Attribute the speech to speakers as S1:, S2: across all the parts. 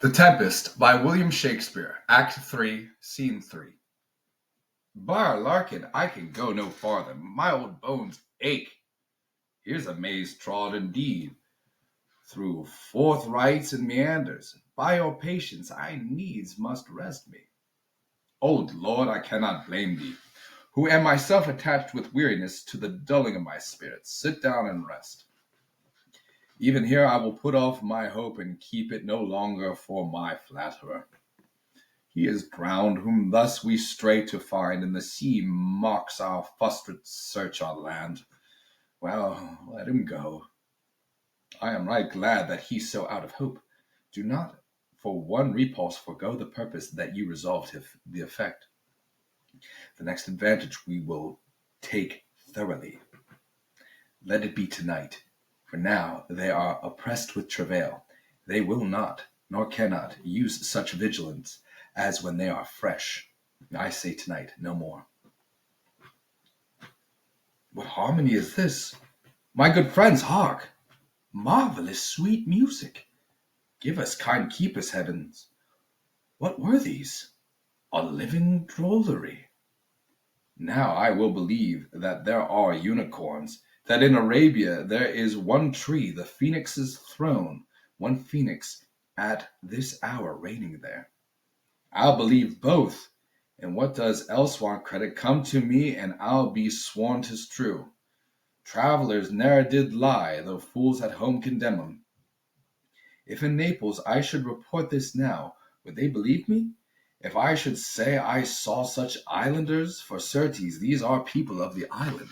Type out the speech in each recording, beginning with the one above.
S1: The Tempest by William Shakespeare, Act 3, Scene 3. Bar Larkin, I can go no farther. My old bones ache. Here's a maze trod indeed, through forthrights and meanders. By your patience I needs must rest me. Old Lord, I cannot blame thee, who am myself attached with weariness to the dulling of my spirits. Sit down and rest. Even here I will put off my hope and keep it no longer for my flatterer. He is drowned, whom thus we stray to find, and the sea mocks our frustrate search on land. Well, let him go. I am right glad that he's so out of hope. Do not for one repulse forego the purpose that you resolved the effect. The next advantage we will take thoroughly. Let it be tonight, for now they are oppressed with travail. They will not, nor cannot, use such vigilance as when they are fresh. I say tonight, no more. What harmony is this? My good friends, hark! Marvelous sweet music. Give us, kind keepers, heavens. What were these? A living drollery. Now I will believe that there are unicorns, that in Arabia there is one tree, the phoenix's throne, one phoenix at this hour reigning there. I'll believe both, and what does else want credit come to me, and I'll be sworn 'tis true. Travelers ne'er did lie, though fools at home condemn 'em. If in Naples I should report this now, would they believe me? If I should say I saw such islanders, for certes these are people of the island,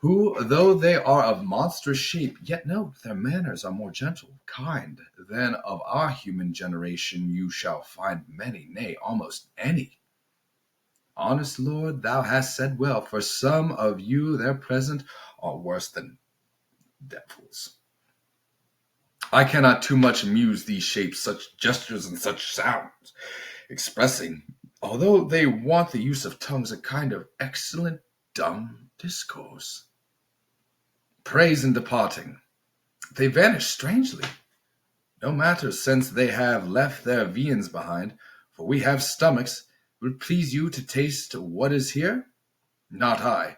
S1: who, though they are of monstrous shape, yet note their manners are more gentle, kind, than of our human generation you shall find many, nay, almost any. Honest Lord, thou hast said well, for some of you there present are worse than devils. I cannot too much amuse these shapes, such gestures and such sounds, expressing, although they want the use of tongues, a kind of excellent dumb discourse. Praise in departing. They vanish strangely. No matter, since they have left their viands behind, for we have stomachs. Would please you to taste what is here? Not I.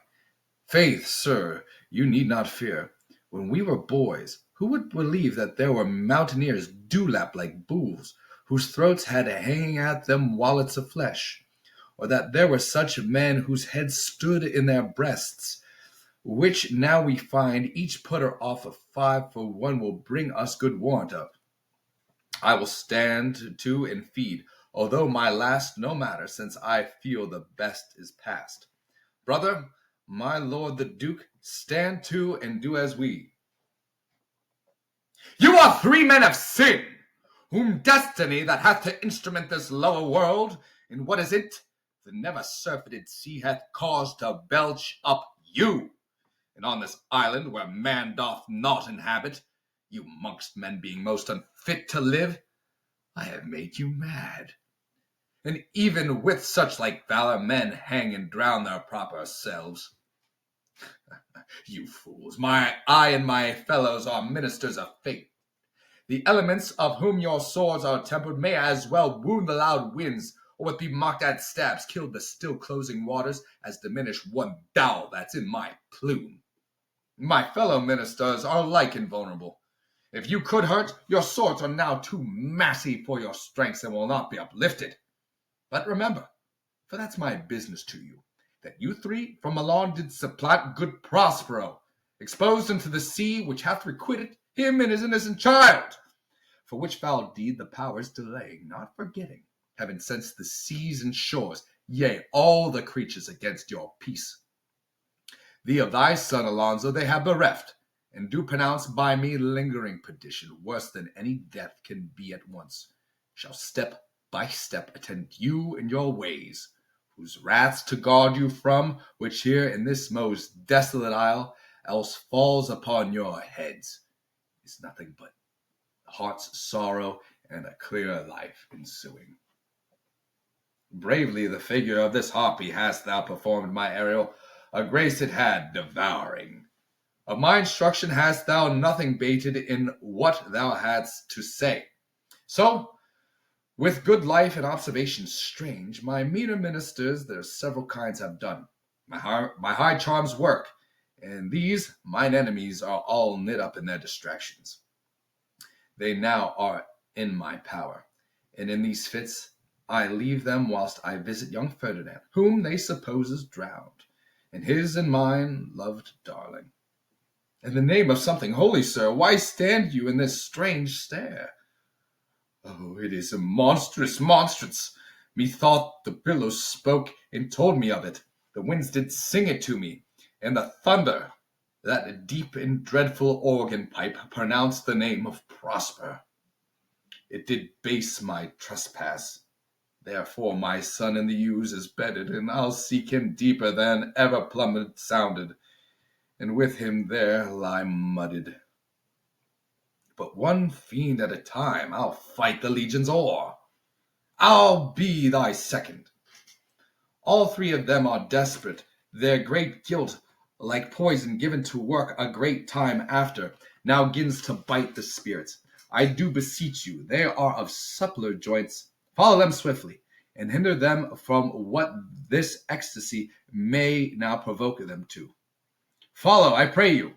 S1: Faith, sir, you need not fear. When we were boys, who would believe that there were mountaineers dewlap like bulls, whose throats had hanging at them wallets of flesh, or that there were such men whose heads stood in their breasts, which now we find each putter off of 5 for 1 will bring us good warrant of. I will stand to and feed, although my last no matter, since I feel the best is past. Brother, my lord the Duke, stand to and do as we. You are 3 men of sin, whom destiny that hath to instrument this lower world, in what is it, the never surfeited sea hath caused to belch up you. And on this island where man doth not inhabit, you monks men being most unfit to live, I have made you mad. And even with such like valor men hang and drown their proper selves. You fools, I and my fellows are ministers of fate. The elements of whom your swords are tempered may as well wound the loud winds, or with be mocked at stabs kill the still closing waters, as diminish one dowel that's in my plume. My fellow ministers are alike invulnerable. If you could hurt, your swords are now too massy for your strengths and will not be uplifted. But remember, for that's my business to you, that you 3 from Milan did supplant good Prospero, exposed into the sea, which hath requited him and his innocent child. For which foul deed the powers delaying, not forgetting, have incensed the seas and shores, yea, all the creatures against your peace. Thee of thy son Alonso they have bereft, and do pronounce by me lingering perdition, worse than any death can be at once, shall step by step attend you in your ways, whose wraths to guard you from, which here in this most desolate isle else falls upon your heads, is nothing but heart's sorrow and a clear life ensuing. Bravely the figure of this harpy hast thou performed, my Ariel, a grace it had devouring. Of my instruction hast thou nothing bated in what thou hadst to say. So, with good life and observation strange, my meaner ministers their several kinds have done. My high charms work, and these, mine enemies, are all knit up in their distractions. They now are in my power, and in these fits I leave them whilst I visit young Ferdinand, whom they suppose is drowned, and his and mine loved darling. In the name of something holy, sir, why stand you in this strange stare? Oh, it is a monstrous monstrance. Methought the billows spoke and told me of it. The winds did sing it to me, and the thunder, that deep and dreadful organ pipe, pronounced the name of Prosper. It did base my trespass. Therefore my son in the Ouse is bedded, and I'll seek him deeper than ever plummet sounded, and with him there lie mudded. But one fiend at a time I'll fight the legions o'er. I'll be thy second. All three of them are desperate. Their great guilt, like poison given to work a great time after, now gins to bite the spirits. I do beseech you, they are of suppler joints. Follow them swiftly, and hinder them from what this ecstasy may now provoke them to. Follow, I pray you.